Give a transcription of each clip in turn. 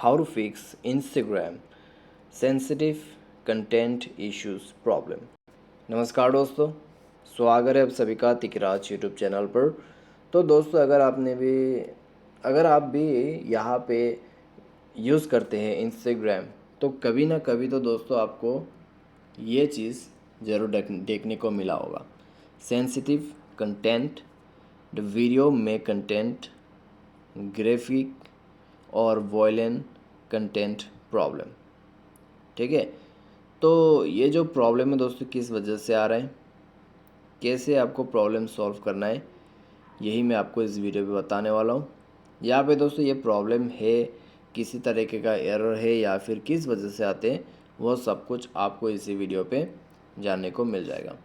How to fix Instagram sensitive content issues problem. नमस्कार दोस्तों, स्वागत है आप सभी का तिकराज यूट्यूब चैनल पर। तो दोस्तों, अगर आप भी यहाँ पे यूज़ करते हैं इंस्टाग्राम, तो कभी ना कभी तो दोस्तों आपको ये चीज़ ज़रूर देखने को मिला होगा। सेंसिटिव कंटेंट, द वीडियो में कंटेंट, ग्राफिक और वॉयलेंट कंटेंट प्रॉब्लम। ठीक है, तो ये जो प्रॉब्लम है दोस्तों किस वजह से आ रहा है, कैसे आपको प्रॉब्लम सॉल्व करना है, यही मैं आपको इस वीडियो में बताने वाला हूँ। यहाँ पे दोस्तों ये प्रॉब्लम है, किसी तरीके का एरर है या फिर किस वजह से आते हैं, वो सब कुछ आपको इसी वीडियो पे जानने को मिल जाएगा।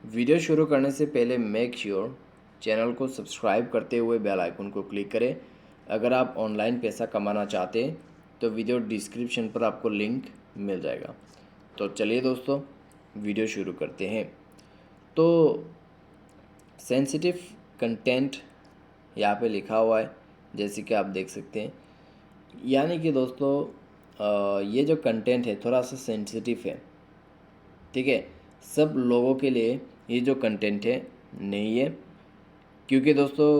वीडियो शुरू करने से पहले मेक श्योर चैनल को सब्सक्राइब करते हुए बेल आइकन को क्लिक करें। अगर आप ऑनलाइन पैसा कमाना चाहते हैं तो वीडियो डिस्क्रिप्शन पर आपको लिंक मिल जाएगा। तो चलिए दोस्तों, वीडियो शुरू करते हैं। तो सेंसिटिव कंटेंट यहाँ पे लिखा हुआ है, जैसे कि आप देख सकते हैं। यानी कि दोस्तों ये जो कंटेंट है थोड़ा सा सेंसिटिव है। ठीक है, सब लोगों के लिए ये जो कंटेंट है नहीं है, क्योंकि दोस्तों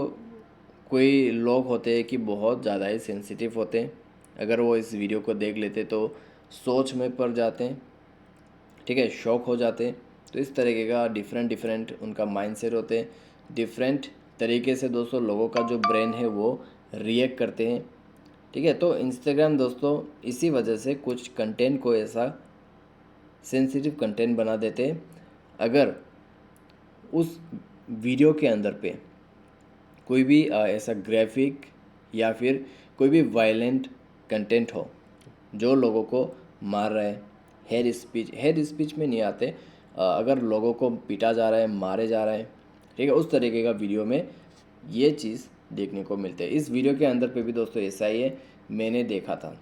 कोई लोग होते हैं कि बहुत ज़्यादा ही सेंसिटिव होते हैं। अगर वो इस वीडियो को देख लेते तो सोच में पड़ जाते हैं। ठीक है, शॉक हो जाते हैं। तो इस तरीके का डिफरेंट उनका माइंडसेट होते हैं। डिफरेंट तरीके से दोस्तों लोगों का जो ब्रेन है वो रिएक्ट करते हैं। ठीक है, तो इंस्टाग्राम दोस्तों इसी वजह से कुछ कंटेंट को ऐसा सेंसिटिव कंटेंट बना देते हैं। अगर उस वीडियो के अंदर पे कोई भी ऐसा ग्राफिक या फिर कोई भी वायलेंट कंटेंट हो जो लोगों को मार रहा है, हेड स्पीच में नहीं आते, अगर लोगों को पीटा जा रहा है, मारे जा रहा है, ठीक है, उस तरीके का वीडियो में ये चीज़ देखने को मिलते हैं। इस वीडियो के अंदर पे भी दोस्तों ऐसा ही है, मैंने देखा था।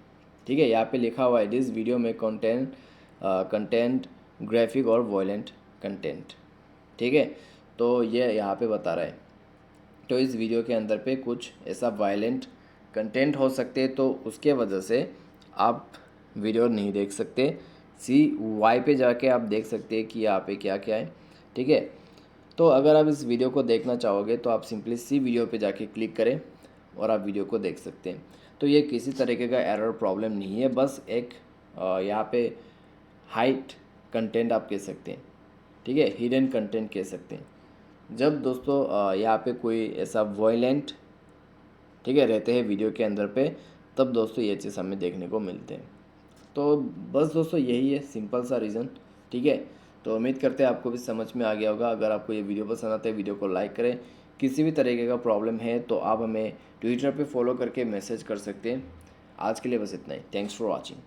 ठीक है, यहाँ पे लिखा हुआ है दिस वीडियो में कंटेंट ग्राफिक और वायलेंट कंटेंट। ठीक है, तो ये यहाँ पे बता रहा है। तो इस वीडियो के अंदर पे कुछ ऐसा वायलेंट कंटेंट हो सकते हैं, तो उसके वजह से आप वीडियो नहीं देख सकते। CY पे जाके आप देख सकते हैं कि यहाँ पे क्या क्या है। ठीक है, तो अगर आप इस वीडियो को देखना चाहोगे तो आप सिंपली सी वीडियो पे जाके क्लिक करें और आप वीडियो को देख सकते हैं। तो ये किसी तरीके का एरर प्रॉब्लम नहीं है, बस एक यहाँ पे हाइट कंटेंट आप कह सकते हैं। ठीक है, हिडन कंटेंट कह सकते हैं। जब दोस्तों यहाँ पे कोई ऐसा वॉयलेंट, ठीक है, रहते हैं वीडियो के अंदर पे, तब दोस्तों ये चीज़ हमें देखने को मिलते हैं। तो बस दोस्तों यही है सिंपल सा रीज़न। ठीक है, तो उम्मीद करते हैं आपको भी समझ में आ गया होगा। अगर आपको ये वीडियो पसंद आता है वीडियो को लाइक करें। किसी भी तरीके का प्रॉब्लम है तो आप हमें ट्विटर पे फॉलो करके मैसेज कर सकते हैं। आज के लिए बस इतना ही। Thanks for watching.